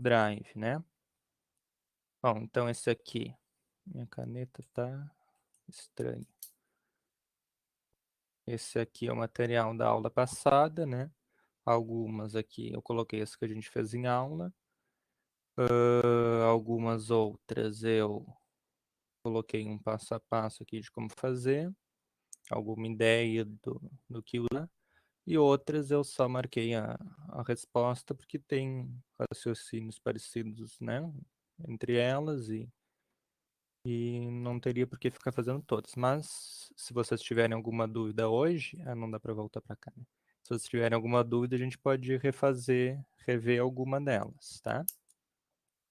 Drive, né? Bom, então esse aqui, minha caneta tá estranha. Esse aqui é o material da aula passada, né? Algumas aqui eu coloquei as que a gente fez em aula. Algumas outras eu coloquei um passo a passo aqui de como fazer, alguma ideia do que usar. E outras eu só marquei a resposta porque tem raciocínios parecidos, né? Entre elas e não teria por que ficar fazendo todas. Mas se vocês tiverem alguma dúvida hoje, não dá para voltar para cá, né? Se vocês tiverem alguma dúvida, a gente pode rever alguma delas, tá?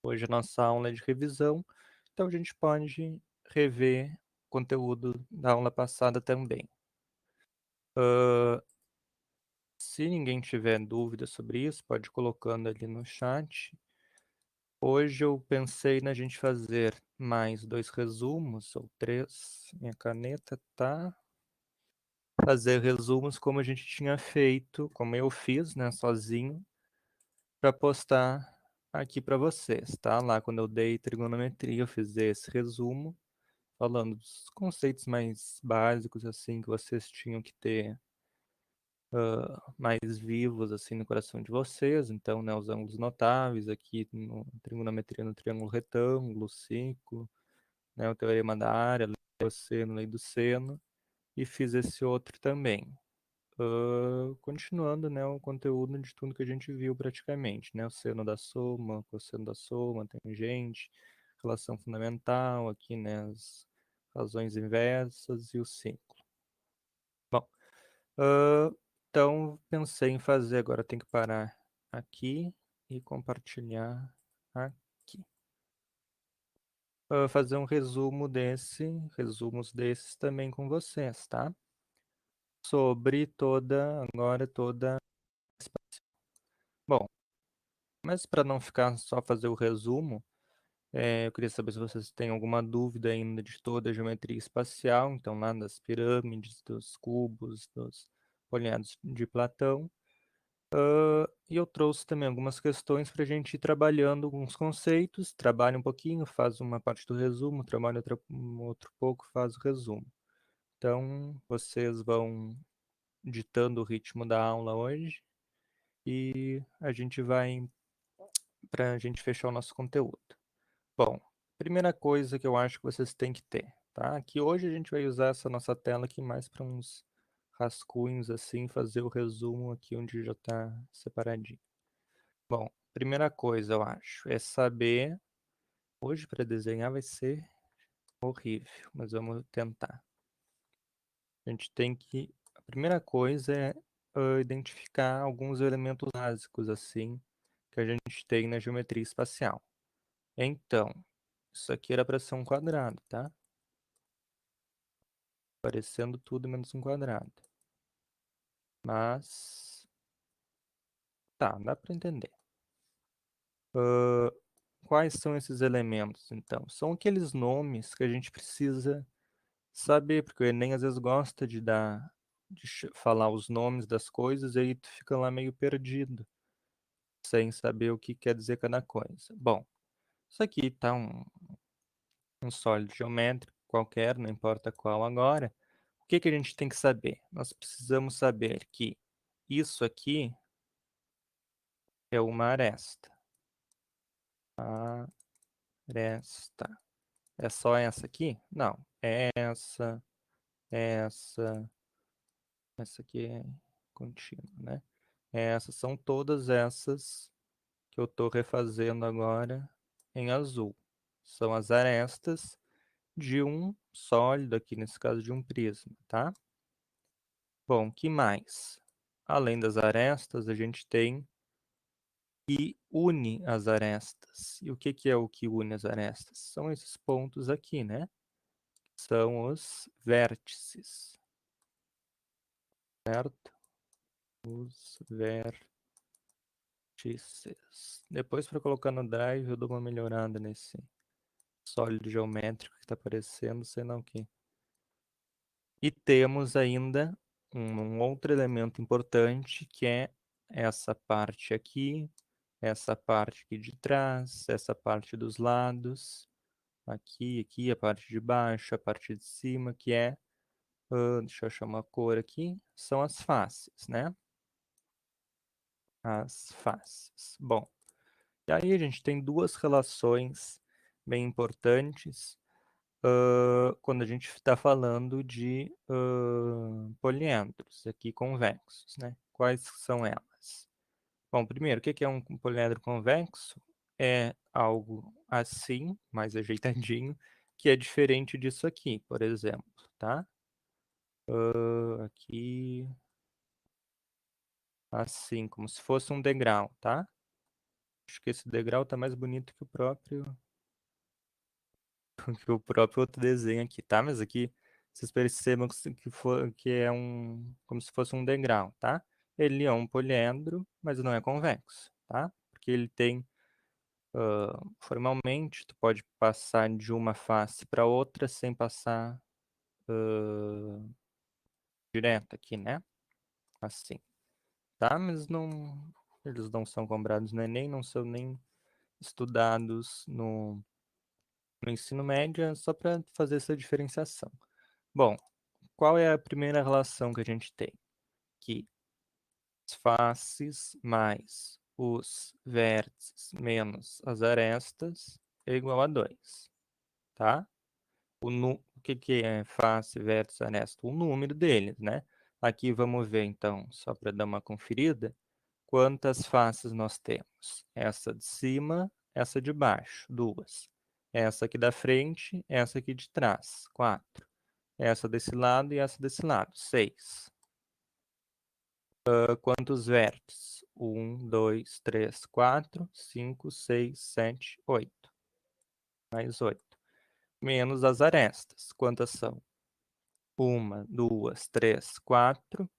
Hoje a nossa aula é de revisão, então a gente pode rever o conteúdo da aula passada também. Se ninguém tiver dúvida sobre isso, pode ir colocando ali no chat. Hoje eu pensei na gente fazer mais 2 resumos, ou 3. Minha caneta tá. Fazer resumos como a gente tinha feito, como eu fiz, né, sozinho, para postar aqui para vocês, tá? Lá quando eu dei trigonometria, eu fiz esse resumo, falando dos conceitos mais básicos, assim, que vocês tinham que ter mais vivos, assim, no coração de vocês. Então, né, os ângulos notáveis aqui, no trigonometria no triângulo retângulo, ciclo, né, o teorema da área, lei do seno, lei do seno, e fiz esse outro também. Continuando, né, o conteúdo de tudo que a gente viu praticamente, né, o seno da soma, cosseno da soma, tangente, relação fundamental, aqui, né, as razões inversas e o ciclo. Bom, então pensei em fazer, agora tem que parar aqui e compartilhar aqui. Fazer um resumos desses também com vocês, tá? Sobre toda. Bom, mas para não ficar só fazer o resumo, eu queria saber se vocês têm alguma dúvida ainda de toda a geometria espacial, então lá das pirâmides, dos cubos, dos poliados de Platão. E eu trouxe também algumas questões para a gente ir trabalhando alguns conceitos, trabalha um pouquinho, faz uma parte do resumo, trabalha um outro pouco, faz o resumo. Então, vocês vão ditando o ritmo da aula hoje e a gente vai para a gente fechar o nosso conteúdo. Bom, primeira coisa que eu acho que vocês têm que ter, tá? Que hoje a gente vai usar essa nossa tela aqui mais para uns rascunhos assim, fazer o resumo aqui onde já está separadinho. Bom, primeira coisa eu acho é saber. Hoje para desenhar vai ser horrível, mas vamos tentar. A gente tem que. A primeira coisa é identificar alguns elementos básicos assim que a gente tem na geometria espacial. Então, isso aqui era para ser um quadrado, tá? Parecendo tudo menos um quadrado. Mas, tá, dá para entender. Quais são esses elementos, então? São aqueles nomes que a gente precisa saber, porque o Enem às vezes gosta de falar os nomes das coisas e aí tu fica lá meio perdido, sem saber o que quer dizer cada coisa. Bom, isso aqui tá um sólido geométrico qualquer, não importa qual agora. O que que a gente tem que saber? Nós precisamos saber que isso aqui é uma aresta. Aresta. É só essa aqui? Não. Essa, essa aqui é contínua, né? Essas são todas essas que eu estou refazendo agora em azul. São as arestas de um sólido, aqui nesse caso de um prisma, tá? Bom, que mais? Além das arestas, a gente tem que une as arestas. E o que que é o que une as arestas? São esses pontos aqui, né? São os vértices, certo? Os vértices. Depois, para colocar no Drive, eu dou uma melhorada nesse sólido geométrico que está aparecendo, sei lá o que. E temos ainda um outro elemento importante, que é essa parte aqui, essa parte aqui de trás, essa parte dos lados, aqui, a parte de baixo, a parte de cima, que é, deixa eu achar uma cor aqui, são as faces, né? As faces. Bom, e aí a gente tem duas relações bem importantes quando a gente está falando de poliedros aqui convexos, né? Quais são elas? Bom, primeiro, o que é um poliedro convexo? É algo assim, mais ajeitadinho, que é diferente disso aqui, por exemplo, tá? Aqui, assim, como se fosse um degrau, tá? Acho que esse degrau tá mais bonito que o próprio que o próprio outro desenho aqui, tá? Mas aqui vocês percebam que é como se fosse um degrau, tá? Ele é um poliedro, mas não é convexo, tá? Porque ele tem, formalmente, tu pode passar de uma face para outra sem passar direto aqui, né? Assim, tá? Mas não, eles não são cobrados no Enem, não são nem estudados no ensino médio, é só para fazer essa diferenciação. Bom, qual é a primeira relação que a gente tem? Que as faces mais os vértices menos as arestas é igual a 2, tá? O que é face, vértice, aresta? O número deles, né? Aqui vamos ver, então, só para dar uma conferida, quantas faces nós temos. Essa de cima, essa de baixo, 2. Essa aqui da frente, essa aqui de trás, 4. Essa desse lado e essa desse lado, 6. Quantos vértices? 1, 2, 3, 4, 5, 6, 7, 8. Mais 8. Menos as arestas. Quantas são? 1, 2, 3, 4,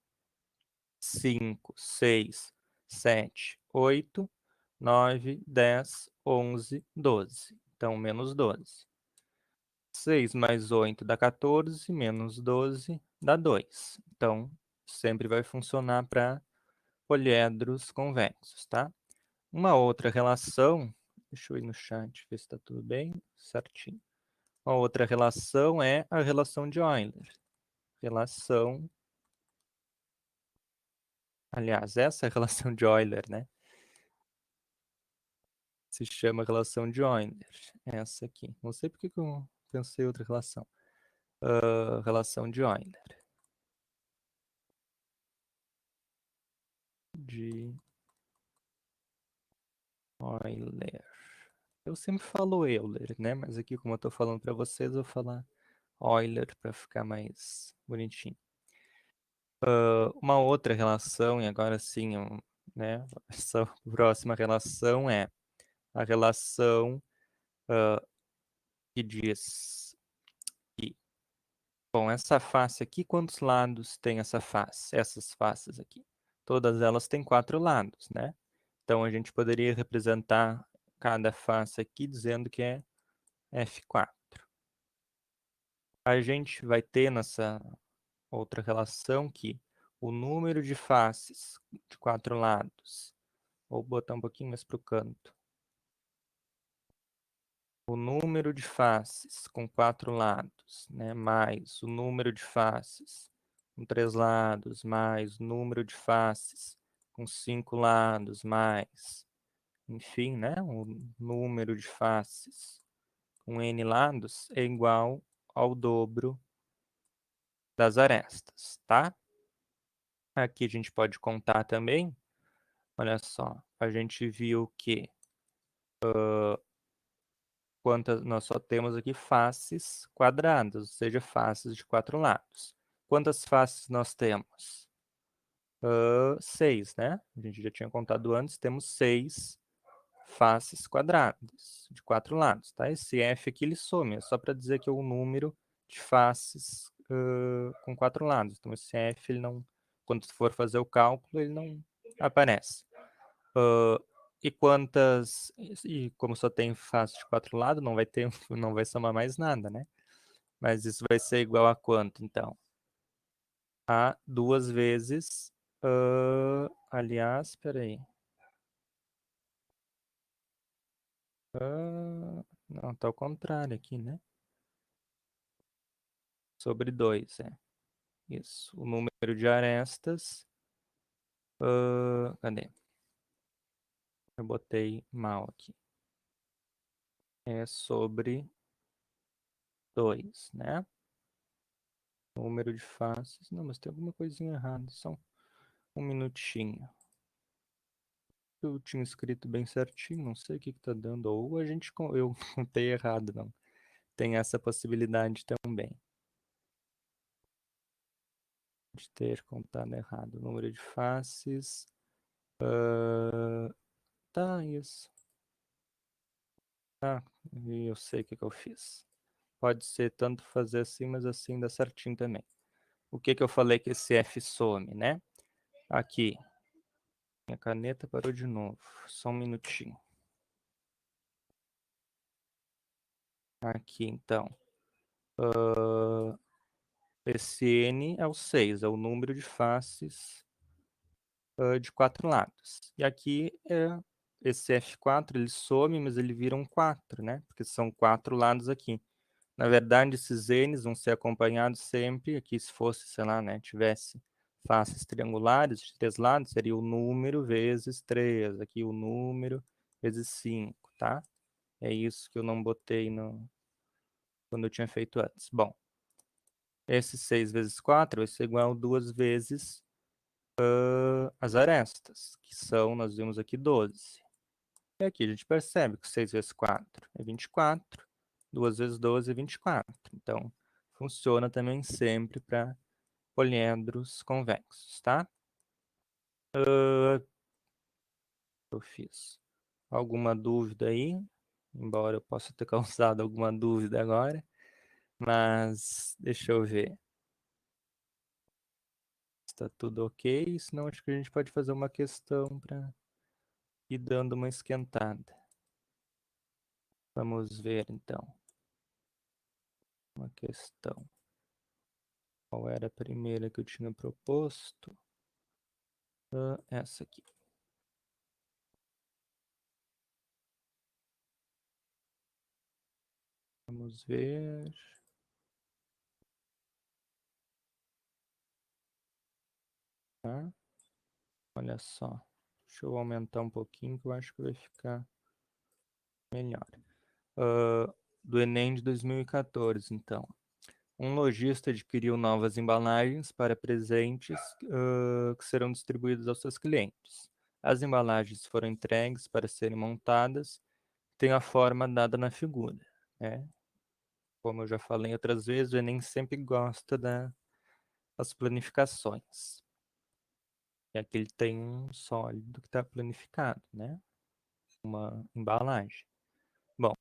5, 6, 7, 8, 9, 10, 11, 12. Então, menos 12. 6 mais 8 dá 14, menos 12 dá 2. Então, sempre vai funcionar para poliedros convexos, tá? Uma outra relação, deixa eu ir no chat ver se está tudo bem, certinho. Uma outra relação é a relação de Euler. Relação, aliás, essa é a relação de Euler, né? Se chama relação de Euler. Essa aqui. Não sei porque que eu pensei em outra relação. Relação de Euler. De Euler. Eu sempre falo Euler, né? Mas aqui, como eu estou falando para vocês, eu vou falar Euler para ficar mais bonitinho. Uma outra relação, e agora sim, né? Essa próxima relação é a relação que diz que, bom, essa face aqui, quantos lados tem essa face? Essas faces aqui. Todas elas têm 4 lados, né? Então, a gente poderia representar cada face aqui dizendo que é F4. A gente vai ter nessa outra relação que o número de faces de 4 lados, vou botar um pouquinho mais para o canto, o número de faces com 4 lados, né, mais o número de faces com 3 lados, mais o número de faces com 5 lados, mais, enfim, né, o número de faces com n lados é igual ao dobro das arestas, tá? Aqui a gente pode contar também, olha só, a gente viu que nós só temos aqui faces quadradas, ou seja, faces de 4 lados. Quantas faces nós temos? 6, né? A gente já tinha contado antes, temos 6 faces quadradas de 4 lados, tá? Esse F aqui ele some, é só para dizer que é o número de faces com 4 lados. Então esse F, ele não, quando for fazer o cálculo, ele não aparece. E quantas. E como só tem face de 4 lados, não vai ter, não vai somar mais nada, né? Mas isso vai ser igual a quanto, então? A 2 vezes. Aliás, peraí. Não, tá ao contrário aqui, né? Sobre 2, é. Isso. O número de arestas. Cadê? Eu botei mal aqui. É sobre 2, né? Número de faces. Não, mas tem alguma coisinha errada. Só um minutinho. Eu tinha escrito bem certinho, não sei o que que tá dando. Ou eu contei errado, não. Tem essa possibilidade também de ter contado errado. O número de faces. Tá, isso. Ah, e eu sei o que que eu fiz. Pode ser tanto fazer assim, mas assim dá certinho também. O que que eu falei que esse F some, né? Aqui. Minha caneta parou de novo. Só um minutinho. Aqui, então. Esse N é o 6, é o número de faces de 4 lados. E aqui esse F4, ele some, mas ele vira um 4, né? Porque são 4 lados aqui. Na verdade, esses N's vão ser acompanhados sempre, aqui se fosse, sei lá, né, tivesse faces triangulares de 3 lados, seria o número vezes 3, aqui o número vezes 5, tá? É isso que eu não botei quando eu tinha feito antes. Bom, esse 6 vezes 4 vai ser igual a 2 vezes as arestas, que são, nós vimos aqui, 12. E aqui a gente percebe que 6 vezes 4 é 24, 2 vezes 12 é 24. Então, funciona também sempre para poliedros convexos, tá? Eu fiz alguma dúvida aí, embora eu possa ter causado alguma dúvida agora, mas deixa eu ver. Está tudo ok? Senão acho que a gente pode fazer uma questão para ir dando uma esquentada. Vamos ver então. Uma questão. Qual era a primeira que eu tinha proposto? Essa aqui. Vamos ver. Tá? Olha só. Deixa eu aumentar um pouquinho que eu acho que vai ficar melhor. Do Enem de 2014, então. Um lojista adquiriu novas embalagens para presentes que serão distribuídos aos seus clientes. As embalagens foram entregues para serem montadas, tem a forma dada na figura, né? Como eu já falei outras vezes, o Enem sempre gosta das planificações. E aqui ele tem um sólido que está planificado, né? Uma embalagem. Bom,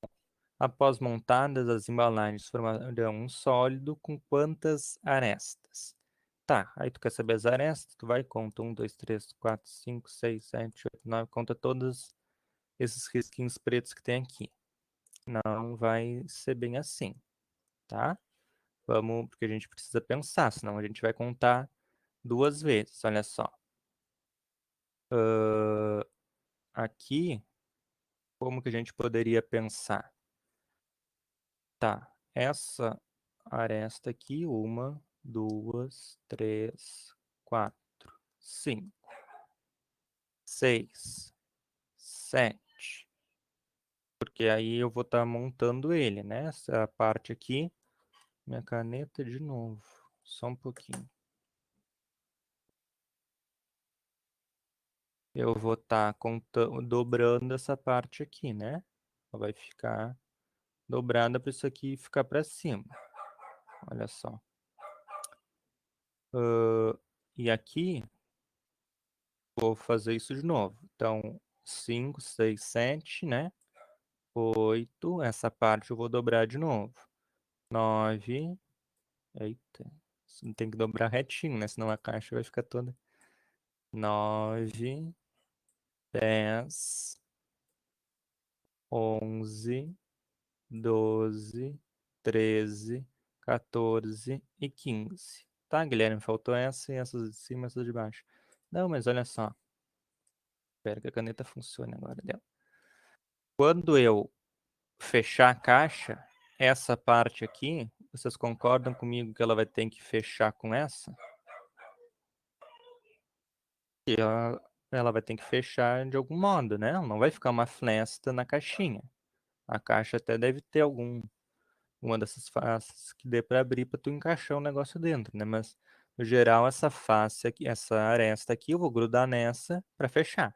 após montadas, as embalagens formarão um sólido com quantas arestas? Tá, aí tu quer saber as arestas, tu vai e conta 1, 2, 3, 4, 5, 6, 7, 8, 9, conta todos esses risquinhos pretos que tem aqui. Não vai ser bem assim, tá? Vamos, porque a gente precisa pensar, senão a gente vai contar duas vezes, olha só. Aqui, como que a gente poderia pensar? Tá, essa aresta aqui, 1, 2, 3, 4, 5, 6, 7. Porque aí eu vou estar montando ele, né? Essa parte aqui, minha caneta de novo, só um pouquinho. Eu vou estar dobrando essa parte aqui, né? Ela vai ficar dobrada para isso aqui ficar para cima. Olha só. E aqui, vou fazer isso de novo. Então, 5, 6, 7, né? 8, essa parte eu vou dobrar de novo. 9, eita, isso tem que dobrar retinho, né? Senão a caixa vai ficar toda. 9, 10, 11, 12, 13, 14 e 15. Tá, Guilherme? Faltou essa e essas de cima e essas de baixo. Não, mas olha só. Espero que a caneta funcione agora dela. Quando eu fechar a caixa, essa parte aqui, vocês concordam comigo que ela vai ter que fechar com essa? E ela vai ter que fechar de algum modo, né? Não vai ficar uma fresta na caixinha. A caixa até deve ter uma dessas faces que dê para abrir para tu encaixar o negócio dentro, né? Mas no geral essa face aqui, essa aresta aqui, eu vou grudar nessa para fechar.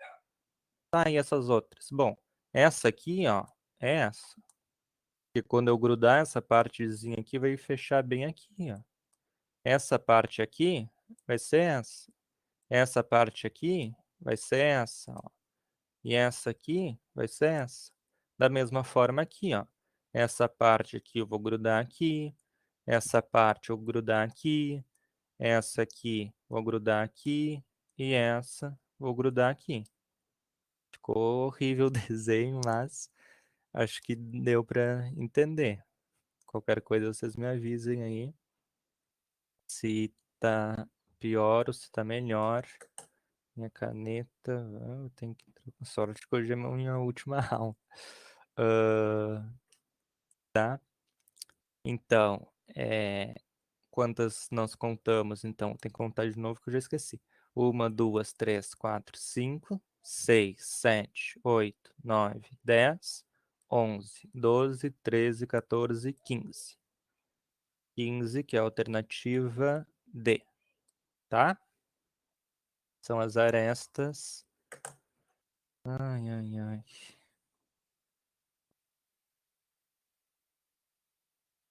Tá, e essas outras? Bom, essa aqui, ó, é essa. Porque quando eu grudar essa partezinha aqui, vai fechar bem aqui, ó. Essa parte aqui vai ser essa. Essa parte aqui vai ser essa, ó. E essa aqui vai ser essa. Da mesma forma aqui, ó. Essa parte aqui eu vou grudar aqui. Essa parte eu vou grudar aqui. Essa aqui vou grudar aqui. E essa vou grudar aqui. Ficou horrível o desenho, mas acho que deu para entender. Qualquer coisa vocês me avisem aí se tá pior ou se tá melhor. Minha caneta, eu tenho que entrar com sorte que hoje é minha última aula. Tá? Então, quantas nós contamos? Então, tem que contar de novo que eu já esqueci. Uma, duas, três, quatro, cinco, seis, sete, oito, nove, 10, 11, 12, 13, 14, 15. 15, que é a alternativa D, tá? São as arestas. Ai, ai, ai.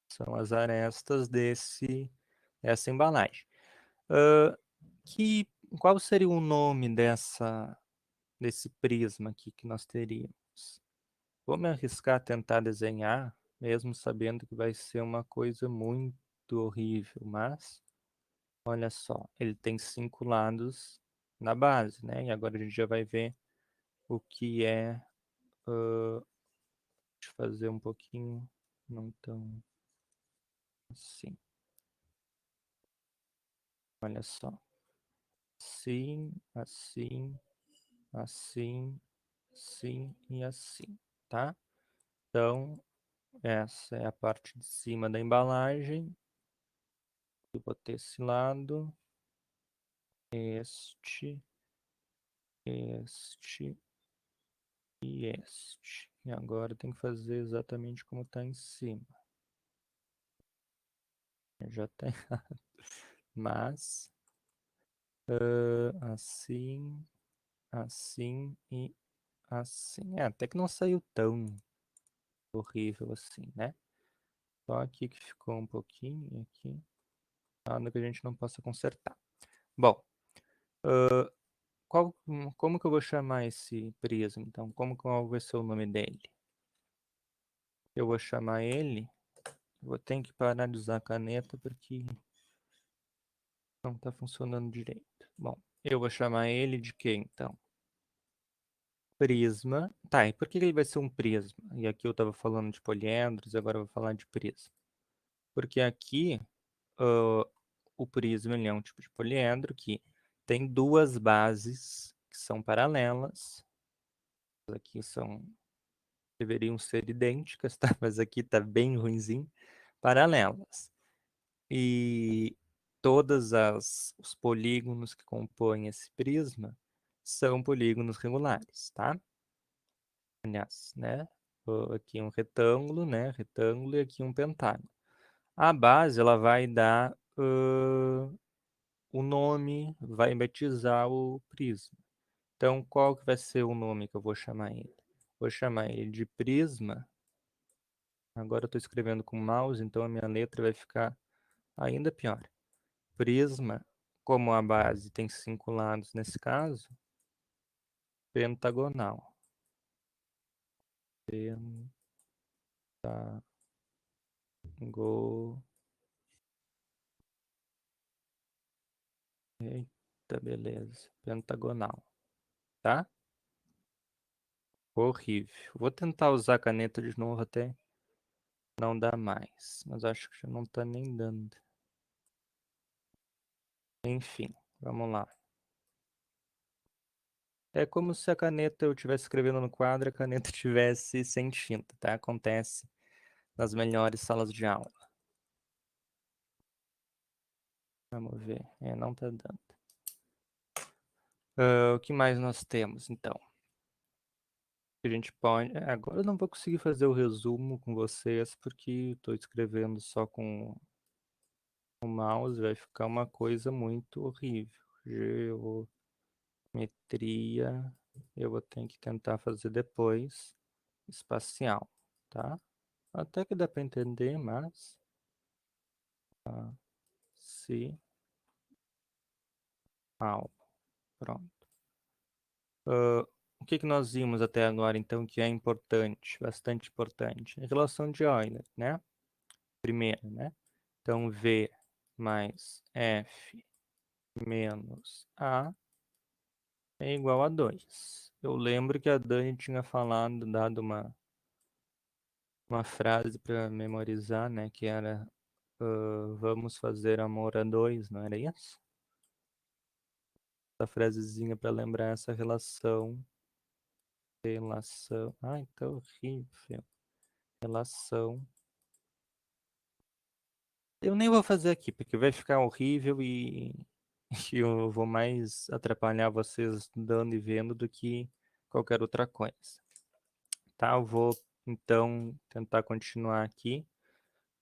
São as arestas dessa embalagem. Ah, que, qual seria o nome desse prisma aqui que nós teríamos? Vou me arriscar a tentar desenhar, mesmo sabendo que vai ser uma coisa muito horrível, mas olha só, ele tem 5 lados na base, né? E agora a gente já vai ver o que é. Deixa eu fazer um pouquinho, não tão assim. Olha só. Assim, assim, assim, assim e assim, tá? Então, essa é a parte de cima da embalagem. Eu botei esse lado, este, este e este. E agora tem que fazer exatamente como está em cima. Já tá errado. Mas, assim, assim e assim. Até que não saiu tão horrível assim, né? Só aqui que ficou um pouquinho, aqui. Nada que a gente não possa consertar. Bom, como que eu vou chamar esse prisma? Então, qual vai ser o nome dele? Eu vou chamar ele. Vou ter que parar de usar a caneta porque não está funcionando direito. Bom, eu vou chamar ele de quê, então? Prisma. Tá, e por que ele vai ser um prisma? E aqui eu estava falando de poliedros, agora eu vou falar de prisma. Porque aqui, ah, o prisma ele é um tipo de poliedro que tem duas bases que são paralelas. Aqui deveriam ser idênticas, tá? Mas aqui tá bem ruinzinho. Paralelas. E os polígonos que compõem esse prisma são polígonos regulares, tá? Aliás, né? Aqui um retângulo, né? Retângulo e aqui um pentágono. A base, ela vai dar o nome, vai batizar o prisma. Então, qual que vai ser o nome que eu vou chamar ele? Vou chamar ele de prisma. Agora eu estou escrevendo com mouse, então a minha letra vai ficar ainda pior. Prisma, como a base tem 5 lados nesse caso, pentagonal. Pentago... Eita, beleza. Pentagonal, tá? Horrível. Vou tentar usar a caneta de novo até não dar mais. Mas acho que já não tá nem dando. Enfim, vamos lá. É como se a caneta eu estivesse escrevendo no quadro, a caneta estivesse sem tinta, tá? Acontece nas melhores salas de aula. Vamos ver. Não tá dando. O que mais nós temos, então? A gente pode. Agora eu não vou conseguir fazer o resumo com vocês, porque estou escrevendo só com o mouse, vai ficar uma coisa muito horrível. Geometria, eu vou ter que tentar fazer depois. Espacial, tá? Até que dá para entender, mas. Se. Pronto. O que que nós vimos até agora, então, que é importante, bastante importante? A relação de Euler, né? Primeiro, né? Então, V mais F menos A é igual a 2. Eu lembro que a Dani tinha falado, dado uma frase para memorizar, né? Que era vamos fazer amor a dois, não era isso? Essa frasezinha para lembrar essa relação. Relação. Ai, tá horrível. Relação. Eu nem vou fazer aqui, porque vai ficar horrível e, e eu vou mais atrapalhar vocês dando e vendo do que qualquer outra coisa. Tá, eu vou então tentar continuar aqui.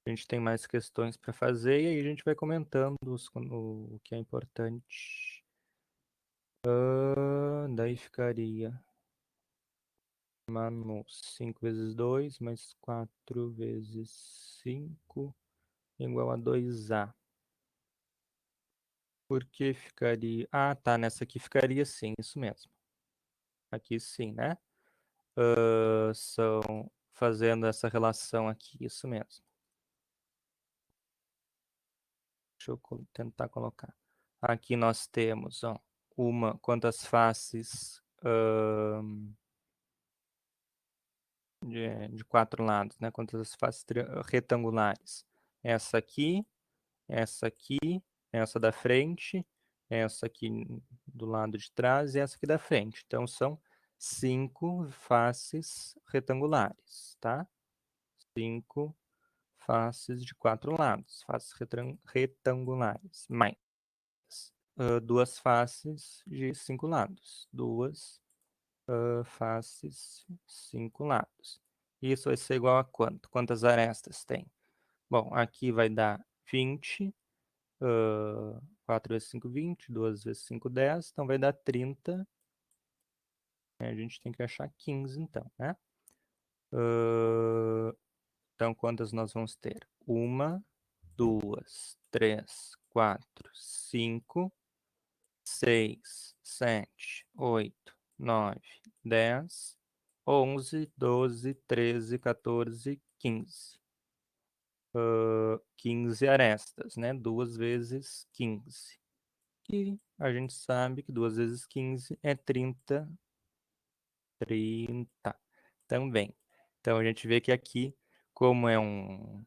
A gente tem mais questões para fazer e aí a gente vai comentando o que é importante. Daí ficaria Manu, 5 vezes 2 mais 4 vezes 5 igual a 2A. Por que ficaria... Ah, tá, nessa aqui ficaria sim, isso mesmo. Aqui sim, né? São fazendo essa relação aqui, isso mesmo. Deixa eu tentar colocar. Aqui nós temos, ó, quantas faces de quatro lados, né? Quantas faces retangulares. Essa aqui, essa da frente, essa aqui do lado de trás e essa aqui da frente. Então, são 5 faces retangulares, tá? 5 faces de 4 lados, faces retangulares, mais 2 faces de 5 lados, 2 faces, 5 lados. Isso vai ser igual a quanto? Quantas arestas tem? Bom, aqui vai dar 20, 4 vezes 5, 20, 2 vezes 5, 10, então vai dar 30. A gente tem que achar 15, então, né? Então, quantas nós vamos ter? 1, 2, 3, 4, 5, 6, 7, 8, 9, 10, 11, 12, 13, 14, 15. 15 arestas, né? 2 vezes 15. E a gente sabe que 2 vezes 15 é 30. 30 também. Então a gente vê que aqui, como é um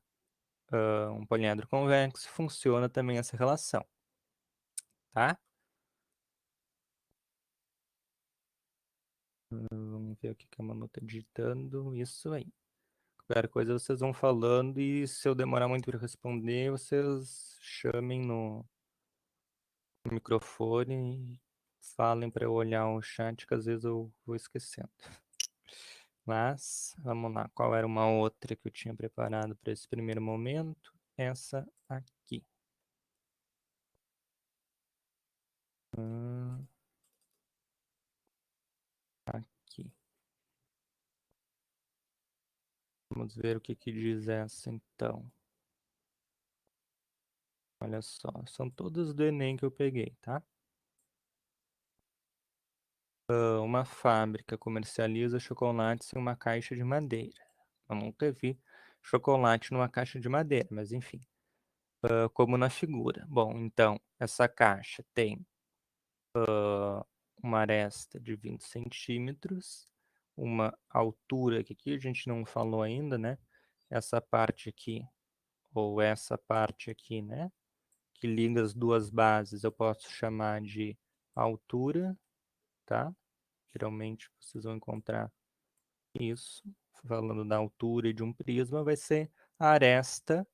poliedro convexo, funciona também essa relação, tá? Vamos ver o que a Manu tá digitando. Isso aí. Qualquer coisa vocês vão falando e se eu demorar muito para responder, vocês chamem no microfone e falem para eu olhar o chat, que às vezes eu vou esquecendo. Mas, vamos lá. Qual era uma outra que eu tinha preparado para esse primeiro momento? Essa aqui. Aqui. Vamos ver o que que diz essa então. Olha só, são todas do Enem que eu peguei, tá? Uma fábrica comercializa chocolates em uma caixa de madeira. Eu nunca vi chocolate numa caixa de madeira, mas enfim. Como na figura. Bom, então, essa caixa tem uma aresta de 20 centímetros, uma altura, que aqui a gente não falou ainda, né? Essa parte aqui, ou essa parte aqui, né? Que liga as duas bases, eu posso chamar de altura, tá? geralmente vocês vão encontrar isso, falando da altura e de um prisma, vai ser a aresta,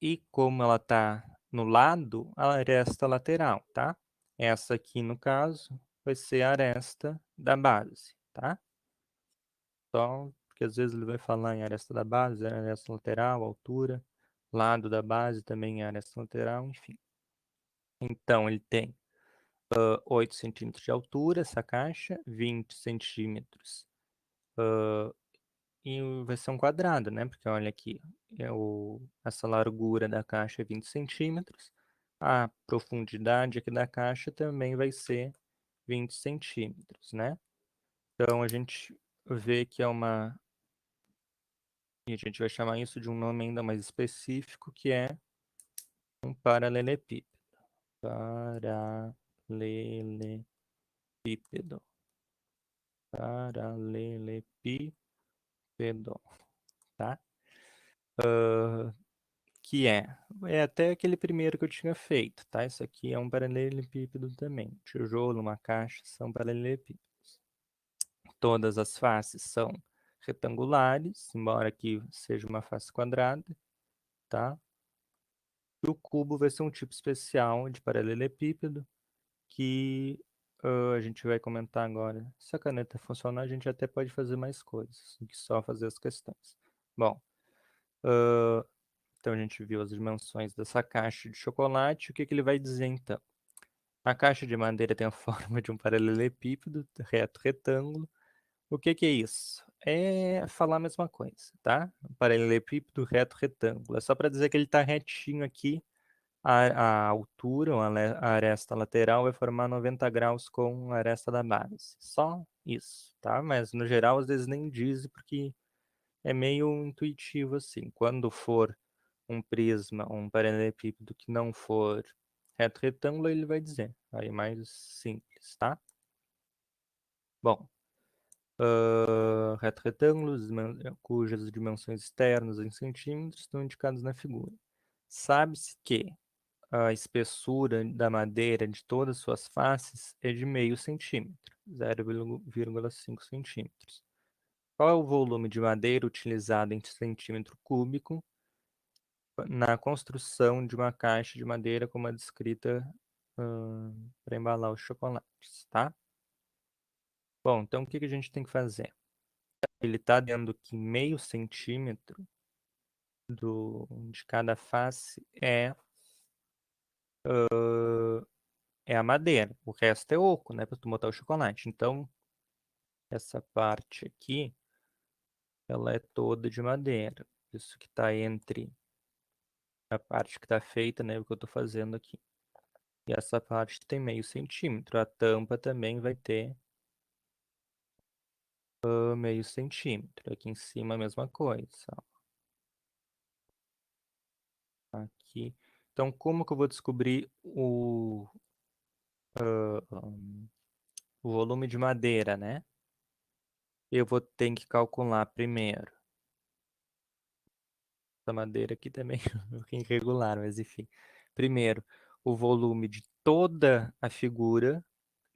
e como ela está no lado, a aresta lateral, tá? Essa aqui, no caso, vai ser a aresta da base, tá? Só porque às vezes ele vai falar em aresta da base, aresta lateral, altura, lado da base também é aresta lateral, enfim. Então, ele tem 8 centímetros de altura, essa caixa, 20 centímetros. E vai ser um quadrado, né? Porque olha aqui, essa largura da caixa é 20 centímetros. A profundidade aqui da caixa também vai ser 20 centímetros, né? Então, a gente vê que é uma... E a gente vai chamar isso de um nome ainda mais específico, que é um paralelepípedo. Paralelepípedo. Paralelepípedo, tá? Que é até aquele primeiro que eu tinha feito, tá? Isso aqui é um paralelepípedo também. Tijolo, uma caixa, são paralelepípedos. Todas as faces são retangulares, embora aqui seja uma face quadrada, tá? E o cubo vai ser um tipo especial de paralelepípedo que a gente vai comentar agora. Se a caneta funcionar, a gente até pode fazer mais coisas do que só fazer as questões. Bom, então a gente viu as dimensões dessa caixa de chocolate. O que que ele vai dizer então? A caixa de madeira tem a forma de um paralelepípedo reto retângulo. O que que é isso? É falar a mesma coisa, tá? Paralelepípedo reto retângulo. É só para dizer que ele está retinho aqui. A altura, ou a aresta lateral, vai formar 90 graus com a aresta da base. Só isso, tá? Mas no geral, às vezes nem diz, porque é meio intuitivo assim. Quando for um prisma, um paralelepípedo que não for reto retângulo, ele vai dizer. Aí é mais simples, tá? Bom, reto retângulo, cujas dimensões externas em centímetros estão indicadas na figura. Sabe-se que a espessura da madeira de todas as suas faces é de meio centímetro, 0,5 centímetros. Qual é o volume de madeira utilizado em centímetro cúbico na construção de uma caixa de madeira como a descrita para embalar os chocolates, tá? Bom, então o que que a gente tem que fazer? Ele está dando que meio centímetro de cada face é a madeira. O resto é oco, né? Para tu botar o chocolate. Então, essa parte aqui, ela é toda de madeira. Isso que está entre a parte que está feita, né? O que eu estou fazendo aqui. E essa parte tem meio centímetro. A tampa também vai ter meio centímetro. Aqui em cima a mesma coisa. Ó. Aqui. Então, como que eu vou descobrir o volume de madeira, né? Eu vou ter que calcular primeiro. Essa madeira aqui também é um pouquinho irregular, mas enfim. Primeiro, o volume de toda a figura,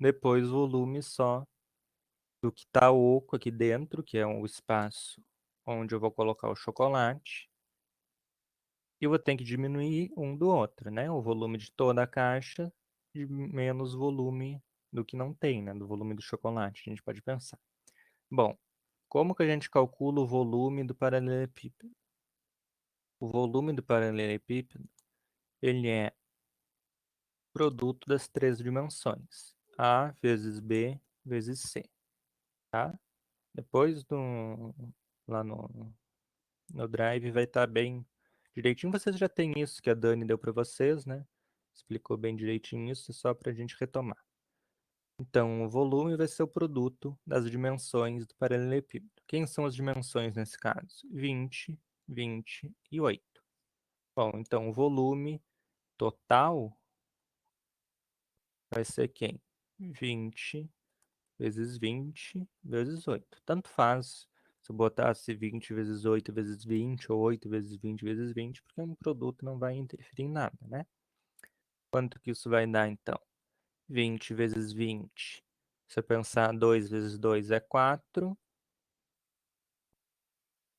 depois o volume só do que está oco aqui dentro, que é o espaço onde eu vou colocar o chocolate. E eu vou ter que diminuir um do outro, né? O volume de toda a caixa de menos volume do que não tem, né? Do volume do chocolate, a gente pode pensar. Bom, como que a gente calcula o volume do paralelepípedo? O volume do paralelepípedo, ele é produto das três dimensões, A vezes B vezes C, tá? Depois lá no Drive vai estar bem direitinho. Vocês já têm isso que a Dani deu para vocês, né? Explicou bem direitinho isso, é só para a gente retomar. Então, o volume vai ser o produto das dimensões do paralelepípedo. Quem são as dimensões nesse caso? 20, 20 e 8. Bom, então o volume total vai ser quem? 20 vezes 20 vezes 8. Tanto faz se eu botasse 20 vezes 8 vezes 20 ou 8 vezes 20 vezes 20, porque um produto não vai interferir em nada, né? Quanto que isso vai dar, então? 20 vezes 20 Se eu pensar 2 vezes 2 é 4.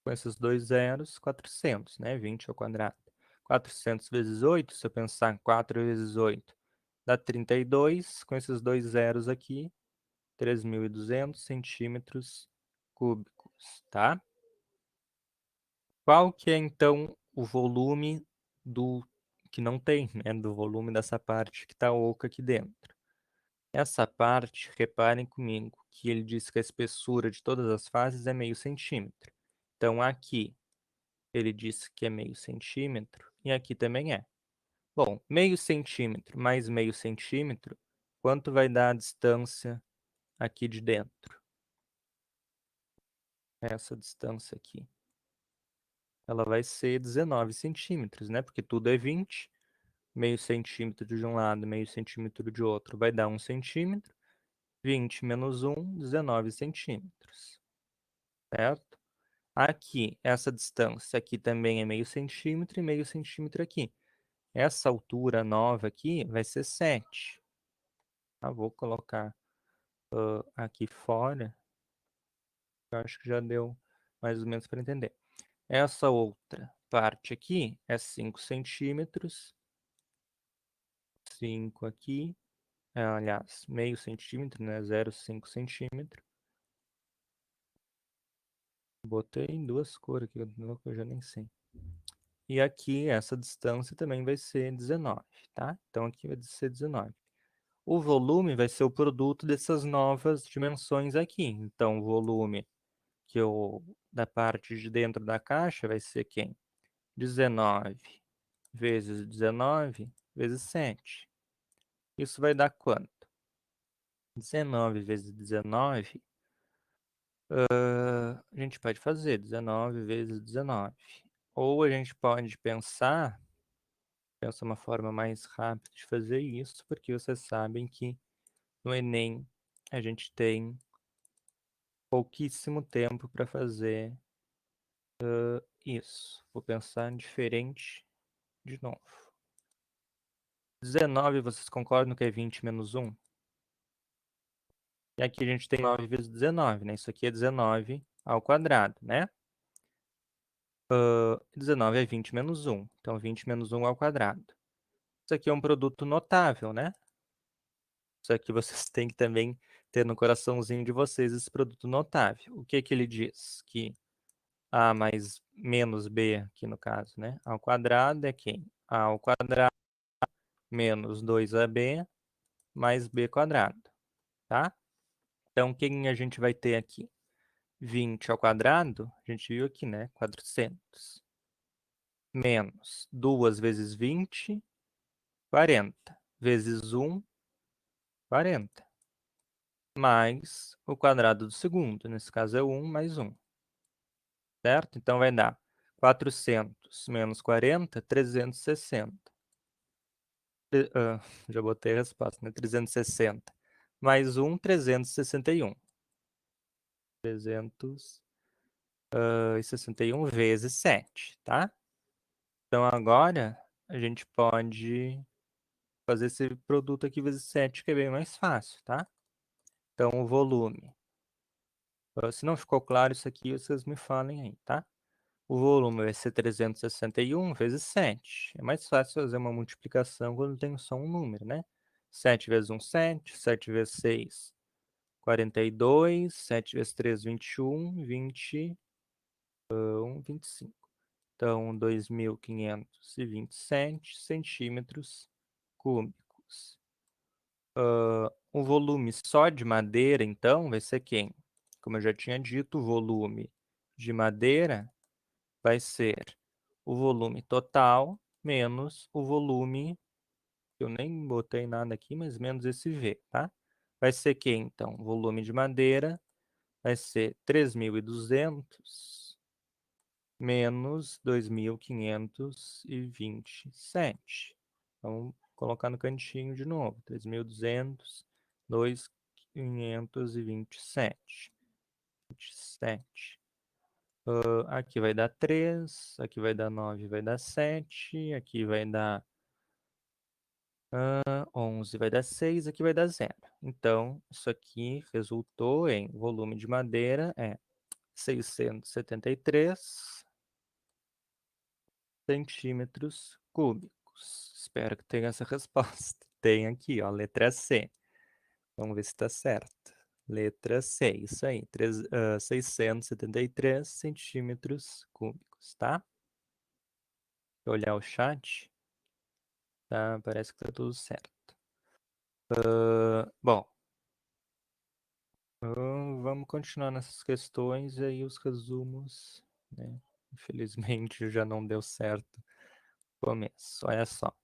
Com esses dois zeros, 400, né? 20 ao quadrado. 400 vezes 8, se eu pensar 4 vezes 8, dá 32. Com esses dois zeros aqui, 3.200 centímetros cúbicos, tá? Qual que é, então, o volume do que não tem, né? Do volume dessa parte que está oca aqui dentro. Essa parte, reparem comigo, que ele diz que a espessura de todas as faces é meio centímetro. Então, aqui, ele disse que é meio centímetro, e aqui também é. Bom, meio centímetro mais meio centímetro, quanto vai dar a distância aqui de dentro? Essa distância aqui. Ela vai ser 19 centímetros, né? Porque tudo é 20. Meio centímetro de um lado, meio centímetro de outro, vai dar 1 centímetro. 20 menos 1, 19 centímetros. Certo? Aqui, essa distância aqui também é meio centímetro e meio centímetro aqui. Essa altura nova aqui vai ser 7. Vou colocar aqui fora. Eu acho que já deu mais ou menos para entender. Essa outra parte aqui é 5 centímetros. 5 aqui. Aliás, meio centímetro, né? 0,5 centímetro. Botei em duas cores aqui, eu já nem sei. E aqui, essa distância também vai ser 19, tá? Então, aqui vai ser 19. O volume vai ser o produto dessas novas dimensões aqui. Então, o volume da parte de dentro da caixa vai ser quem? 19 vezes 19 vezes 7. Isso vai dar quanto? 19 vezes 19, a gente pode fazer 19 vezes 19. Ou a gente pode pensar uma forma mais rápida de fazer isso, porque vocês sabem que no Enem a gente tem pouquíssimo tempo para fazer isso. Vou pensar diferente de novo. 19, vocês concordam que é 20 menos 1? E aqui a gente tem 9 vezes 19, né? Isso aqui é 19 ao quadrado, né? 19 é 20 menos 1. Então, 20 menos 1 ao quadrado. Isso aqui é um produto notável, né? Isso aqui vocês têm que também ter no coraçãozinho de vocês esse produto notável. O que que ele diz? Que A mais menos B, aqui no caso, né? Ao quadrado é quem? A ao quadrado menos 2AB mais B quadrado, tá? Então, quem a gente vai ter aqui? 20 ao quadrado, a gente viu aqui, né? 400. Menos 2 vezes 20, 40. Vezes 1, 40. Mais o quadrado do segundo. Nesse caso é 1 mais 1. Certo? Então vai dar 400 menos 40, 360. Já botei a resposta, né? 360. Mais 1, 361. 361 vezes 7, tá? Então, agora, a gente pode fazer esse produto aqui vezes 7, que é bem mais fácil, tá? Então, o volume. Se não ficou claro isso aqui, vocês me falem aí, tá? O volume vai ser 361 vezes 7. É mais fácil fazer uma multiplicação quando tem só um número, né? 7 vezes 1, 7. 7 vezes 6, 42. 7 vezes 3, 21. 25. Então, 2.527 centímetros cúbicos. O volume só de madeira, então, vai ser quem? Como eu já tinha dito, o volume de madeira vai ser o volume total menos o volume, eu nem botei nada aqui, mas menos esse V, tá? Vai ser quem, então? O volume de madeira vai ser 3.200 menos 2.527. Vamos colocar no cantinho de novo. 3.200, 2.527. 27. Aqui vai dar 3, aqui vai dar 9, vai dar 7, aqui vai dar 11 vai dar 6, aqui vai dar 0. Então, isso aqui resultou em volume de madeira é 673 centímetros cúbicos. Espero que tenha essa resposta. Tem aqui, ó, letra C. Vamos ver se está certo. Letra C, isso aí, 673 centímetros cúbicos, tá? Deixa eu olhar o chat, tá? Parece que tá tudo certo. Bom, vamos continuar nessas questões e aí os resumos, né? Infelizmente já não deu certo no começo. Olha só.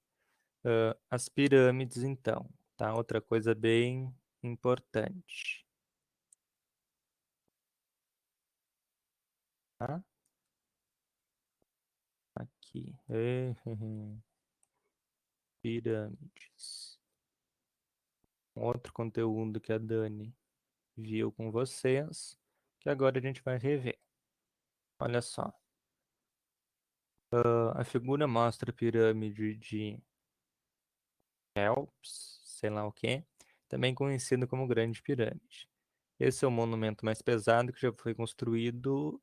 As pirâmides, então, tá? Outra coisa bem importante, tá? Aqui. Pirâmides. Outro conteúdo que a Dani viu com vocês, que agora a gente vai rever. Olha só. A figura mostra a pirâmide de Kelps, sei lá o que, também conhecido como Grande Pirâmide. Esse é o monumento mais pesado que já foi construído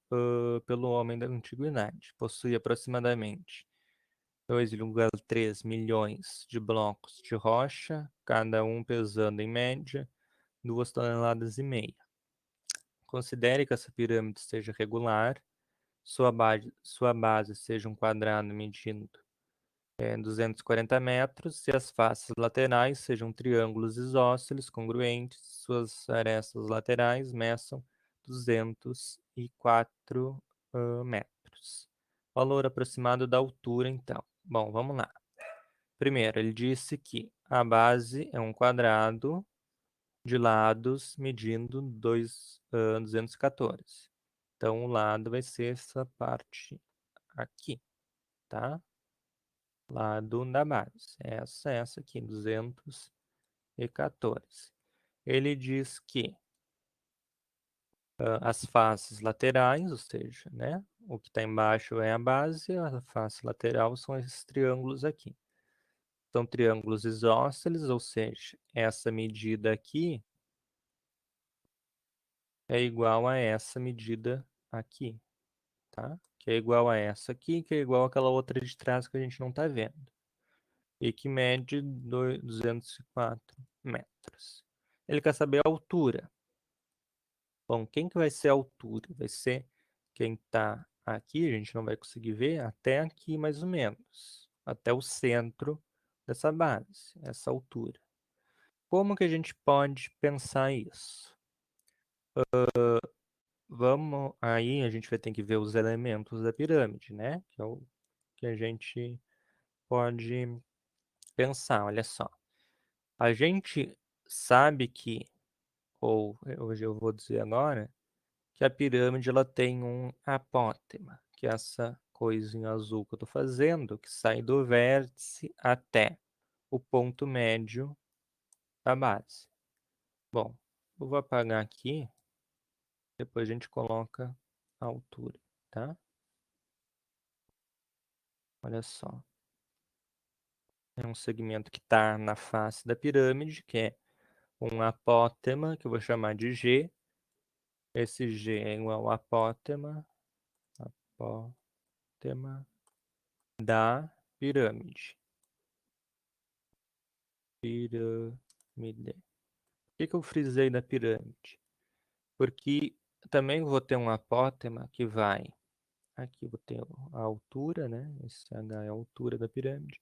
pelo homem da antiguidade. Possui aproximadamente 2,3 milhões de blocos de rocha, cada um pesando em média 2,5 toneladas. Considere que essa pirâmide seja regular, sua base seja um quadrado medindo 240 metros e as faces laterais sejam triângulos isósceles congruentes, suas arestas laterais meçam 204 metros. Valor aproximado da altura, então. Bom, vamos lá. Primeiro, ele disse que a base é um quadrado de lados medindo 214. Então, o lado vai ser essa parte aqui, tá? Lado da base. Essa aqui, 214. Ele diz que as faces laterais, ou seja, né, o que está embaixo é a base, a face lateral são esses triângulos aqui. São triângulos isósceles, ou seja, essa medida aqui é igual a essa medida aqui, tá? Que é igual a essa aqui, que é igual àquela outra de trás que a gente não está vendo. E que mede 204 metros. Ele quer saber a altura. Bom, quem que vai ser a altura? Vai ser quem está aqui, a gente não vai conseguir ver, até aqui mais ou menos. Até o centro dessa base, essa altura. Como que a gente pode pensar isso? Vamos, aí a gente vai ter que ver os elementos da pirâmide, né? Que é o que a gente pode pensar, olha só. A gente sabe que, ou hoje eu vou dizer agora, que a pirâmide ela tem um apótema, que é essa coisa em azul que eu estou fazendo, que sai do vértice até o ponto médio da base. Bom, eu vou apagar aqui, depois a gente coloca a altura, tá? Olha só. É um segmento que está na face da pirâmide, que é um apótema, que eu vou chamar de G. Esse G é igual ao apótema da pirâmide. Pirâmide. Por que eu frisei da pirâmide? Porque também vou ter um apótema que vai... Aqui vou ter a altura, né? Esse H é a altura da pirâmide.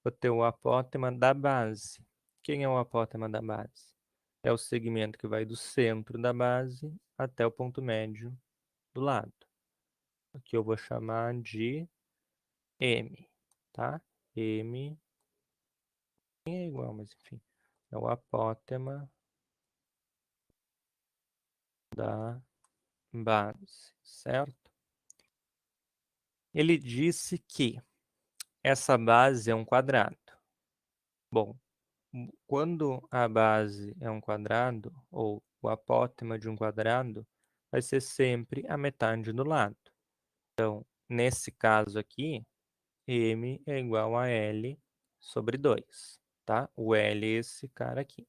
Vou ter o apótema da base. Quem é o apótema da base? É o segmento que vai do centro da base até o ponto médio do lado. Aqui eu vou chamar de M, tá? M é igual, mas enfim. É o apótema da base, certo? Ele disse que essa base é um quadrado. Bom, quando a base é um quadrado, ou o apótema de um quadrado, vai ser sempre a metade do lado. Então, nesse caso aqui, M é igual a L sobre 2. tá? O L é esse cara aqui.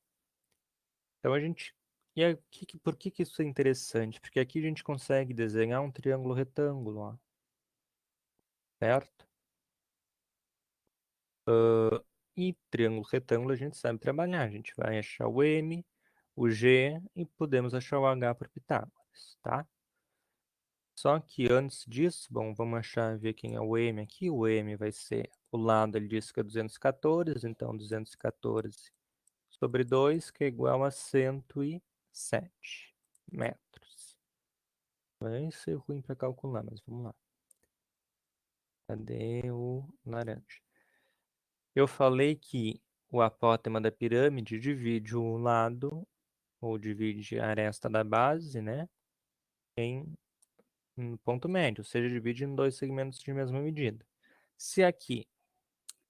Então a gente. E aí, por que isso é interessante? Porque aqui a gente consegue desenhar um triângulo retângulo, ó, certo? E triângulo retângulo a gente sabe trabalhar. A gente vai achar o M, o G e podemos achar o H por Pitágoras, tá? Só que antes disso, bom, vamos achar, ver quem é o M aqui. O M vai ser o lado, ele disse que é 214, então 214 sobre 2, que é igual a 107 metros. Vai ser ruim para calcular, mas vamos lá. Cadê o laranja? Eu falei que o apótema da pirâmide divide o lado, ou divide a aresta da base, né, em um ponto médio, ou seja, divide em dois segmentos de mesma medida. Se aqui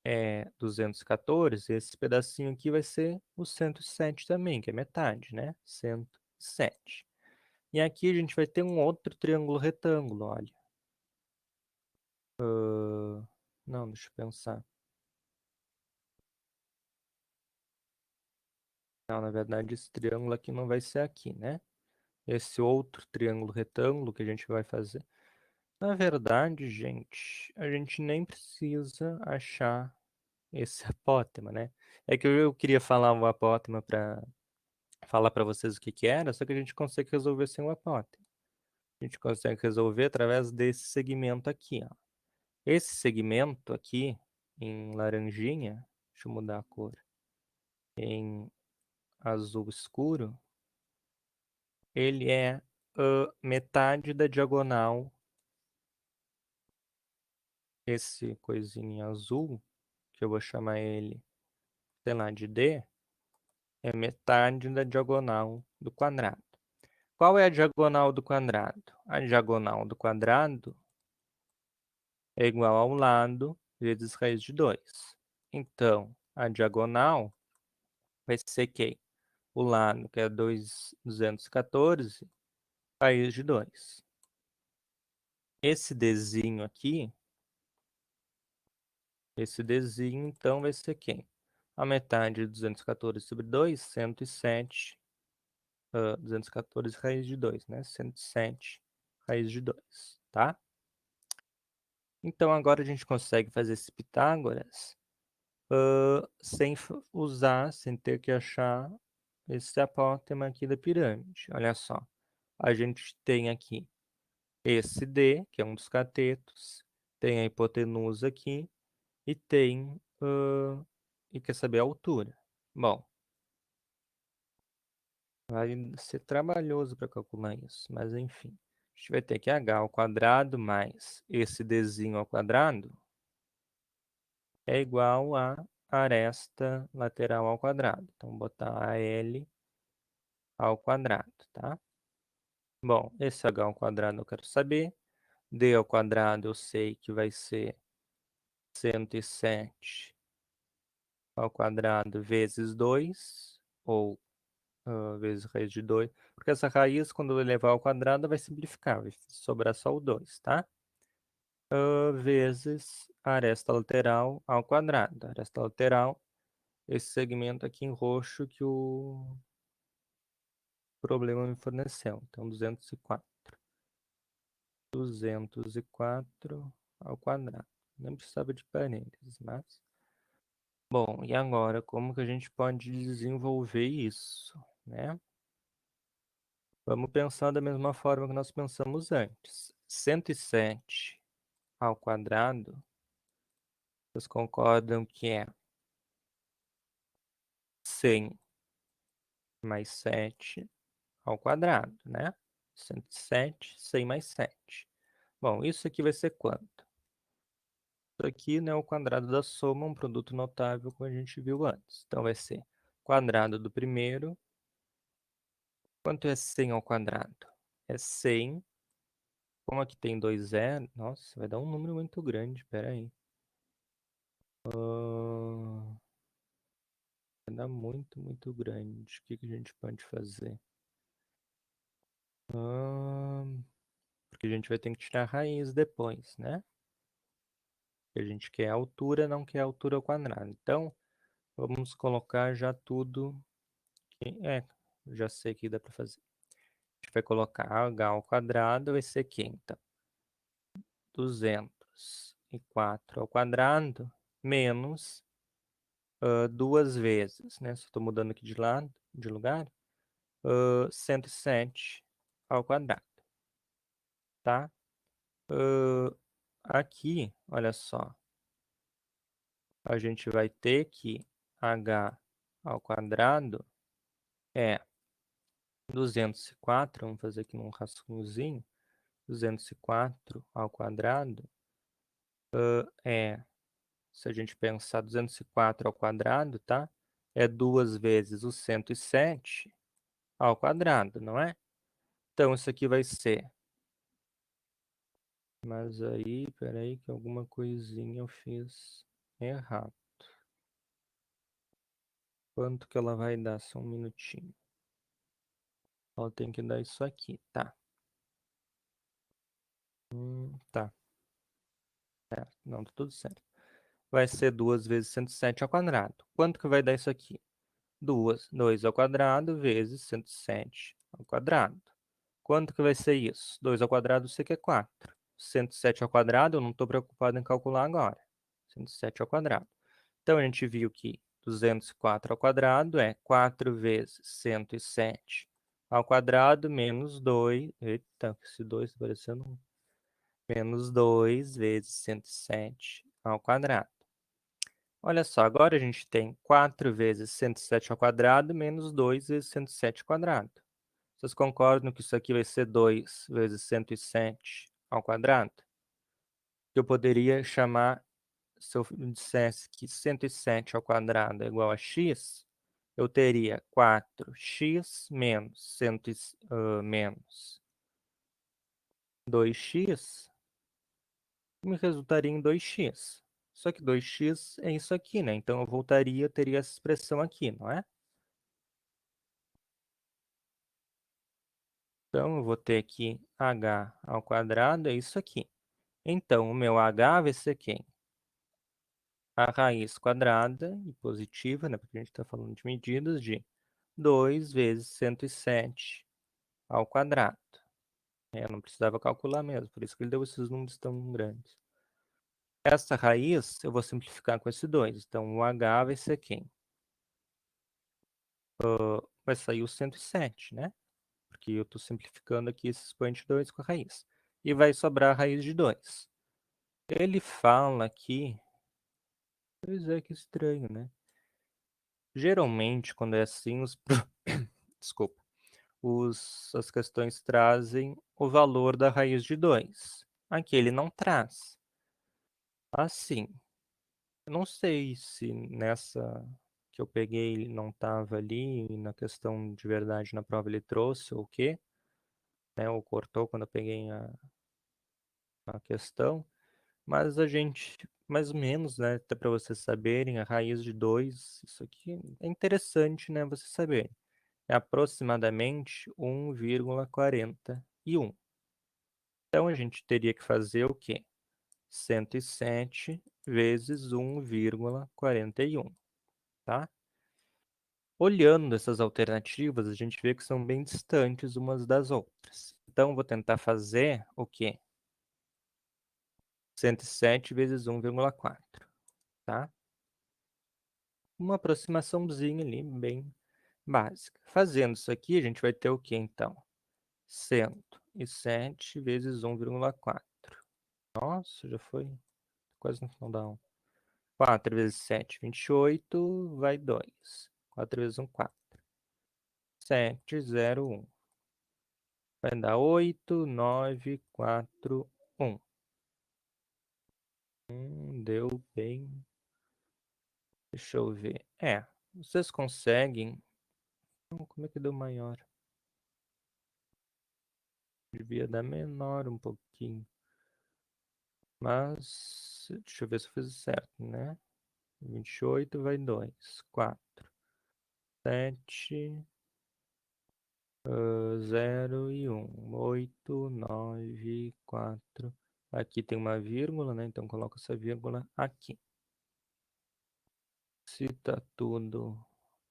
é 214, esse pedacinho aqui vai ser o 107 também, que é metade, né? 107. E aqui a gente vai ter um outro triângulo retângulo, olha. Não, deixa eu pensar. Não, na verdade esse triângulo aqui não vai ser aqui, né? Esse outro triângulo retângulo que a gente vai fazer. Na verdade, gente, a gente nem precisa achar esse apótema, né? É que eu queria falar o apótema para falar para vocês o que que era, só que a gente consegue resolver sem o apótema. A gente consegue resolver através desse segmento aqui, ó. Esse segmento aqui, em laranjinha, deixa eu mudar a cor, em azul escuro, ele é a metade da diagonal. Esse coisinho em azul, que eu vou chamar ele, sei lá, de D, é metade da diagonal do quadrado. Qual é a diagonal do quadrado? A diagonal do quadrado é igual ao lado vezes raiz de 2. Então, a diagonal vai ser quem? O lado, que é 214, raiz de 2. Esse Dzinho aqui, esse Dzinho, então, vai ser quem? A metade de 214 sobre 2, 107, 214 raiz de 2, né? 107 raiz de 2, tá? Então, agora a gente consegue fazer esse Pitágoras sem usar, sem ter que achar esse apótema aqui da pirâmide. Olha só, a gente tem aqui esse D, que é um dos catetos, tem a hipotenusa aqui e tem, e quer saber a altura. Bom, vai ser trabalhoso para calcular isso, mas enfim. A gente vai ter que h ao quadrado mais esse dzinho ao quadrado é igual a aresta lateral ao quadrado. Então, vou botar AL ao quadrado, tá? Bom, esse h ao quadrado eu quero saber. D ao quadrado eu sei que vai ser 107 ao quadrado vezes 2, ou vezes raiz de 2, porque essa raiz, quando eu levar ao quadrado, vai simplificar, vai sobrar só o 2, tá? Vezes a aresta lateral ao quadrado. A aresta lateral, esse segmento aqui em roxo que o problema me forneceu. Então, 204. 204 ao quadrado. Não precisava de parênteses, mas... Bom, e agora, como que a gente pode desenvolver isso, né? Vamos pensar da mesma forma que nós pensamos antes. 107 ao quadrado, vocês concordam que é 100 mais 7 ao quadrado, né? 107, 100 mais 7. Bom, isso aqui vai ser quanto? Isso aqui, né, o quadrado da soma, um produto notável, como a gente viu antes. Então, vai ser quadrado do primeiro. Quanto é 100 ao quadrado? É 100. Como aqui tem dois zeros, nossa, vai dar um número muito grande, pera aí. Vai dar muito, muito grande. O que que a gente pode fazer? Porque a gente vai ter que tirar a raiz depois, né? A gente quer a altura, não quer a altura ao quadrado. Então, Vamos colocar já tudo. Já sei que dá para fazer. A gente vai colocar h ao quadrado, vai ser aqui, então. 204 ao quadrado menos duas vezes, né? Só estou mudando aqui de lado, de lugar. 107 ao quadrado, tá? Aqui, olha só, a gente vai ter que h ao quadrado é 204, vamos fazer aqui num rascunhozinho, 204 ao quadrado é, se a gente pensar 204 ao quadrado, tá? É duas vezes o 107 ao quadrado, não é? Então, isso aqui vai ser... Mas aí, peraí, que alguma coisinha eu fiz errado. Quanto que ela vai dar? Só um minutinho. Ela tem que dar isso aqui, tá? Tá. Não, tá tudo certo. Vai ser 2 vezes 107 ao quadrado. Quanto que vai dar isso aqui? 2 ao quadrado vezes 107 ao quadrado. Quanto que vai ser isso? 2 ao quadrado, eu sei que é 4. 107 ao quadrado, eu não estou preocupado em calcular agora. 107 ao quadrado. Então, a gente viu que 204 ao quadrado é 4 vezes 107 ao quadrado menos 2. Eita, esse 2 está parecendo menos 2 vezes 107 ao quadrado. Olha só, agora a gente tem 4 vezes 107 ao quadrado menos 2 vezes 107 ao quadrado. Vocês concordam que isso aqui vai ser 2 vezes 107 ao quadrado? Eu poderia chamar, se eu dissesse que 107 ao quadrado é igual a x, eu teria 4x menos, menos 2x, me resultaria em 2x. Só que 2x é isso aqui, né? Então eu voltaria, teria essa expressão aqui, não é? Então eu vou ter aqui h ao quadrado, é isso aqui. Então o meu h vai ser quem? A raiz quadrada e positiva, né? Porque a gente está falando de medidas de 2 vezes 107 ao quadrado. Eu não precisava calcular mesmo, por isso que ele deu esses números tão grandes. Essa raiz eu vou simplificar com esse 2. Então, o h vai ser quem? Vai sair o 107, né? Porque eu estou simplificando aqui esse expoente 2 com a raiz. E vai sobrar a raiz de 2. Ele fala aqui... Pois é, que estranho, né? Geralmente, quando é assim, desculpa. As questões trazem o valor da raiz de 2. Aqui ele não traz. Assim, eu não sei se nessa que eu peguei ele não estava ali, e na questão de verdade na prova ele trouxe ou o quê, né, ou cortou quando eu peguei a questão, mas a gente, mais ou menos, né, até para vocês saberem, a raiz de 2, isso aqui é interessante, né, vocês saberem. É aproximadamente 1,41. Então, a gente teria que fazer o quê? 107 vezes 1,41, tá? Olhando essas alternativas, a gente vê que são bem distantes umas das outras. Então, vou tentar fazer o quê? 107 vezes 1,4, tá? Uma aproximaçãozinha ali, bem básica. Fazendo isso aqui, a gente vai ter o quê, então? 107 vezes 1,4. Nossa, já foi quase no final da aula. 4 vezes 7, 28, vai 2. 4 vezes 1, 4. 7, 0, 1. Vai dar 8, 9, 4, 1. Deu bem. Deixa eu ver. Vocês conseguem... Como é que deu maior? Devia dar menor um pouquinho. Mas, deixa eu ver se eu fiz certo, né? 28 vai 2, 4, 7, 0 e 1. 8, 9, 4. Aqui tem uma vírgula, né? Então coloca essa vírgula aqui. se tá tudo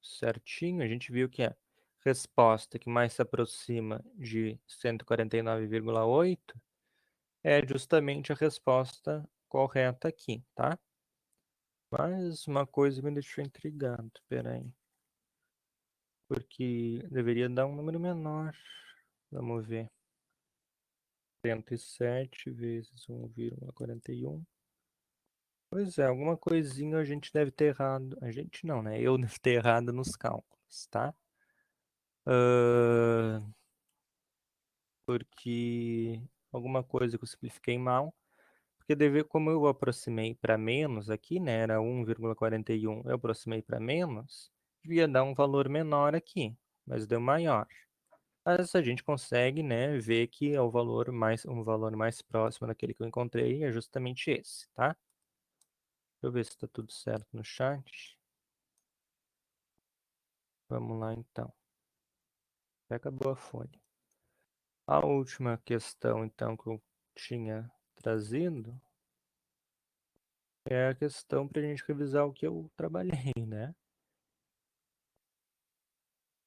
certinho, a gente viu que a resposta que mais se aproxima de 149,8 é justamente a resposta correta aqui, tá? Mas uma coisa me deixou intrigado, peraí. Porque deveria dar um número menor. Vamos ver. 107 vezes 1,41. Pois é, alguma coisinha a gente deve ter errado. A gente não, né? Eu devo ter errado nos cálculos, tá? Porque alguma coisa que eu simplifiquei mal. Porque como eu aproximei para menos aqui, né? Era 1,41. Eu aproximei para menos. Devia dar um valor menor aqui, mas deu maior. Mas a gente consegue, né, ver que é um valor mais próximo daquele que eu encontrei é justamente esse, tá? Deixa eu ver se está tudo certo no chat. Vamos lá então. Já acabou a folha. A última questão então que eu tinha trazido é a questão para a gente revisar o que eu trabalhei, né?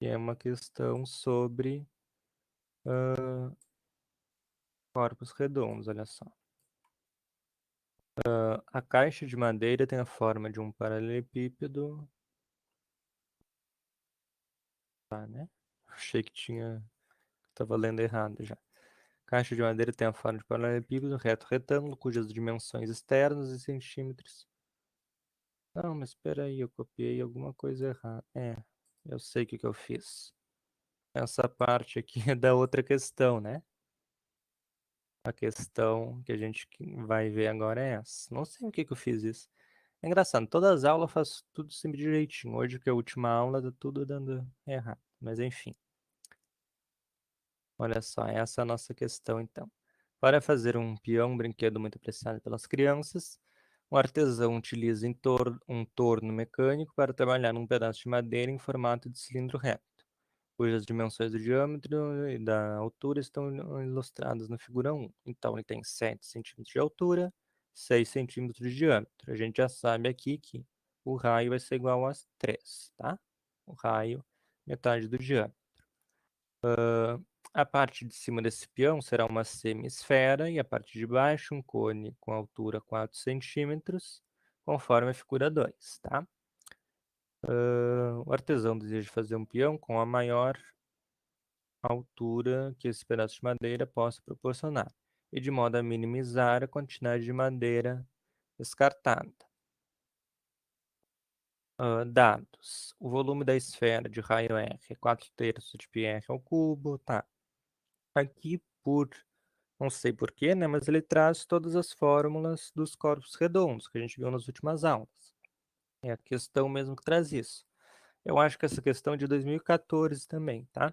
Que é uma questão sobre corpos redondos, olha só. A caixa de madeira tem a forma de um paralelepípedo. Tá, né? Achei que tava lendo errado já. Caixa de madeira tem a forma de paralelepípedo reto retângulo, cujas dimensões externas em centímetros. Não, mas espera aí, eu copiei alguma coisa errada. Eu sei o que eu fiz. Essa parte aqui é da outra questão, né? A questão que a gente vai ver agora é essa. Não sei o que eu fiz isso. É engraçado, todas as aulas eu faço tudo sempre direitinho. Hoje que é a última aula, tá tudo dando errado. Mas enfim. Olha só, essa é a nossa questão então. Para fazer um peão, um brinquedo muito apreciado pelas crianças, um artesão utiliza um torno mecânico para trabalhar num pedaço de madeira em formato de cilindro reto, cujas dimensões do diâmetro e da altura estão ilustradas na figura 1. Então, ele tem 7 centímetros de altura, 6 centímetros de diâmetro. A gente já sabe aqui que o raio vai ser igual a 3, tá? O raio, metade do diâmetro. A parte de cima desse peão será uma semi-esfera e a parte de baixo um cone com altura 4 centímetros, conforme a figura 2, tá? O artesão deseja fazer um peão com a maior altura que esse pedaço de madeira possa proporcionar, e de modo a minimizar a quantidade de madeira descartada. Dados. O volume da esfera de raio R é 4/3 de πr ao cubo, tá? Aqui, não sei porquê, né? Mas ele traz todas as fórmulas dos corpos redondos que a gente viu nas últimas aulas. É a questão mesmo que traz isso. Eu acho que essa questão é de 2014 também, tá?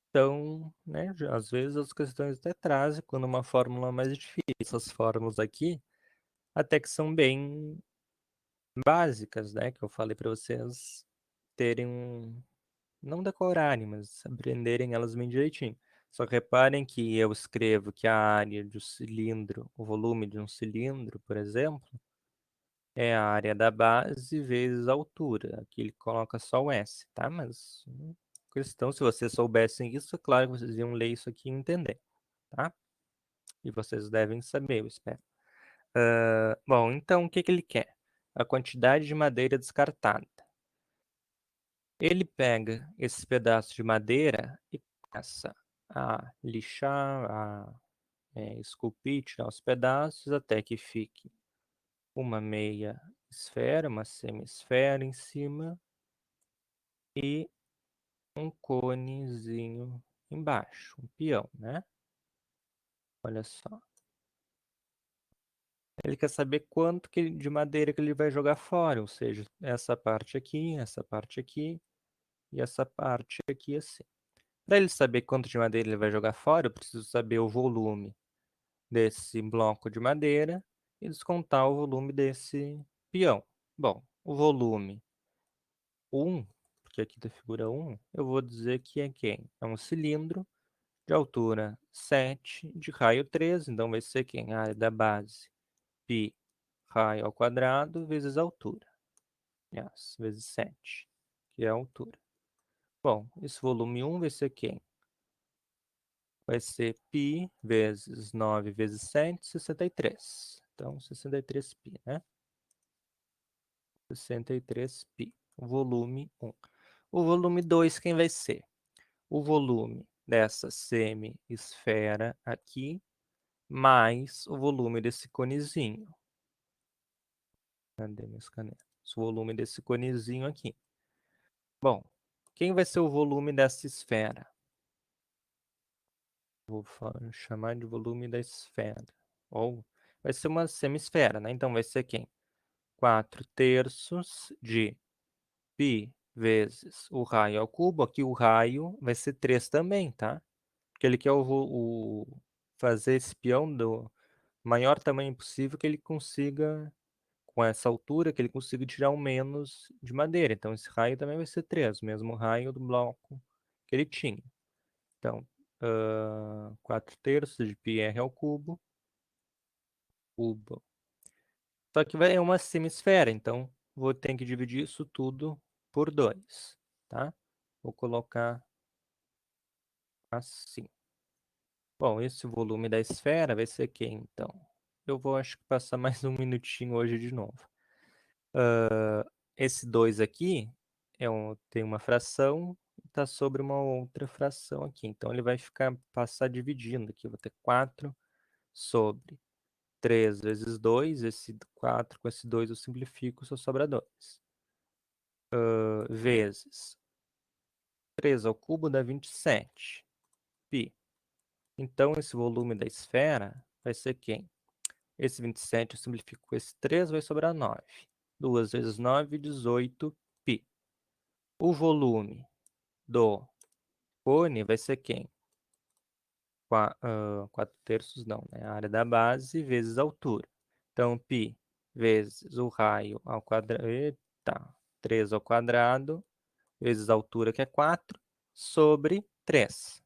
Então, né, às vezes as questões até trazem quando uma fórmula é mais difícil. Essas fórmulas aqui até que são bem básicas, né? Que eu falei para vocês terem não decorarem, mas aprenderem elas bem direitinho. Só que reparem que eu escrevo que a área do cilindro, o volume de um cilindro, por exemplo, é a área da base vezes a altura. Aqui ele coloca só o S, tá? Mas questão, se vocês soubessem isso, é claro que vocês iam ler isso aqui e entender, tá? E vocês devem saber, eu espero. Bom, então o que que ele quer? A quantidade de madeira descartada. Ele pega esse pedaço de madeira e começa a lixar, esculpir, tirar os pedaços até que fique uma meia esfera, uma semi-esfera em cima e um conezinho embaixo, um peão, né? Olha só. Ele quer saber quanto de madeira que ele vai jogar fora, ou seja, essa parte aqui e essa parte aqui assim. Para ele saber quanto de madeira ele vai jogar fora, eu preciso saber o volume desse bloco de madeira e descontar o volume desse peão. Bom, o volume 1, porque aqui da figura 1, eu vou dizer que é quem? É um cilindro de altura 7, de raio 13, então vai ser quem? A área da base, π raio ao quadrado vezes a altura. Yes, vezes 7, que é a altura. Bom, esse volume 1 vai ser quem? Vai ser π vezes 9 vezes 7, 63. Então, 63π, né? 63π. Volume 1. O volume 2, quem vai ser? O volume dessa semi-esfera aqui, mais o volume desse conezinho. Cadê minhas canetas? O volume desse conezinho aqui. Bom, quem vai ser o volume dessa esfera? Vou chamar de volume da esfera. Ou vai ser uma semisfera, né? Então vai ser quem? 4/3 de π vezes o raio ao cubo. Aqui o raio vai ser 3 também, tá? Porque ele quer fazer esse peão do maior tamanho possível que ele consiga, com essa altura, que ele consiga tirar um menos de madeira. Então esse raio também vai ser 3, o mesmo raio do bloco que ele tinha. Então, 4/3 de πr ao cubo. Só que é uma semisfera, então vou ter que dividir isso tudo por 2, tá? Vou colocar assim. Bom, esse volume da esfera vai ser quem, então? Eu vou, acho que, passar mais um minutinho hoje de novo. Esse 2 aqui tem uma fração e está sobre uma outra fração aqui. Então, ele vai passar dividindo aqui. Eu vou ter 4 sobre 3 vezes 2. Esse 4 com esse 2 eu simplifico, só sobra 2. Vezes 3 ao cubo dá 27 π. Então, esse volume da esfera vai ser quem? Esse 27 eu simplifico com esse 3, vai sobrar 9. 2 vezes 9, 18 π. O volume do cone vai ser quem? 4/3 não, né? A área da base vezes a altura. Então, π vezes o raio ao quadrado, eita, 3 ao quadrado, vezes a altura, que é 4, sobre 3.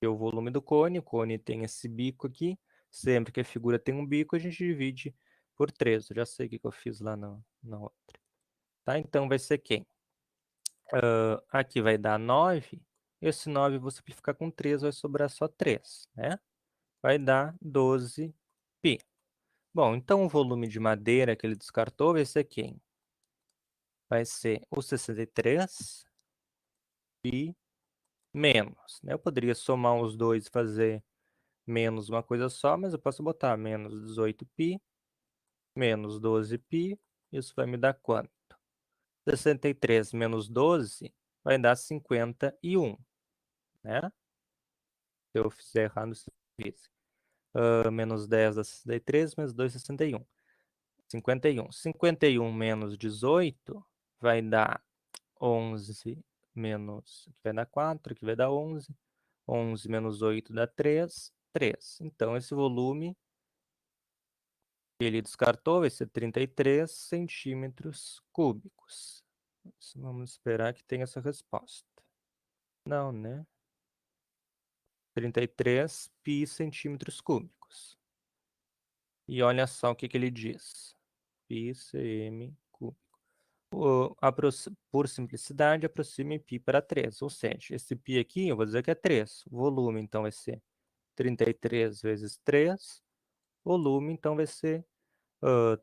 E o volume do cone, o cone tem esse bico aqui. Sempre que a figura tem um bico, a gente divide por 3. Eu já sei o que eu fiz lá na outra. Tá? Então, vai ser quem? Aqui vai dar 9. Esse 9 eu vou simplificar com 3, vai sobrar só 3, né? Vai dar 12π. Bom, então o volume de madeira que ele descartou vai ser quem? Vai ser o 63π menos, né? Eu poderia somar os dois e fazer menos uma coisa só, mas eu posso botar menos 18π, menos 12π, isso vai me dar quanto? 63 menos 12 vai dar 51, né? Se eu fizer errado, você diz. Menos 10 dá 63, menos 2, 61. 51. 51 menos 18 vai dar 11 menos, aqui vai dar 4, aqui vai dar 11. 11 menos 8 dá 3, 3. Então, esse volume que ele descartou vai ser 33 centímetros cúbicos. Vamos esperar que tenha essa resposta. Não, né? 33 π centímetros cúbicos. E olha só o que ele diz. Π cm cúbico. Por simplicidade, aproxime π para 3. Ou seja, esse π aqui eu vou dizer que é 3. O volume, então, vai ser 33 vezes 3. Volume, então, vai ser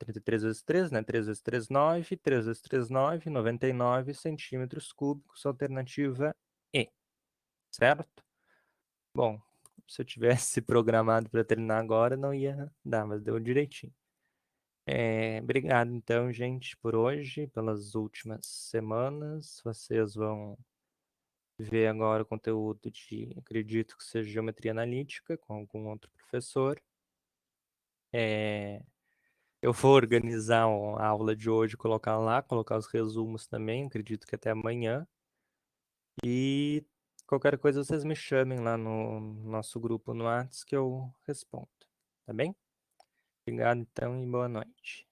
33 vezes 3, né? 3 vezes 3, 9. 3 vezes 3, 9. 99 centímetros cúbicos. Alternativa E. Certo? Bom, se eu tivesse programado para terminar agora, não ia dar, mas deu direitinho. Obrigado, então, gente, por hoje, pelas últimas semanas. Vocês vão ver agora o conteúdo de, acredito que seja geometria analítica, com algum outro professor. Eu vou organizar a aula de hoje, colocar lá, colocar os resumos também, acredito que até amanhã. E qualquer coisa vocês me chamem lá no nosso grupo no Whats que eu respondo, tá bem? Obrigado, então, e boa noite.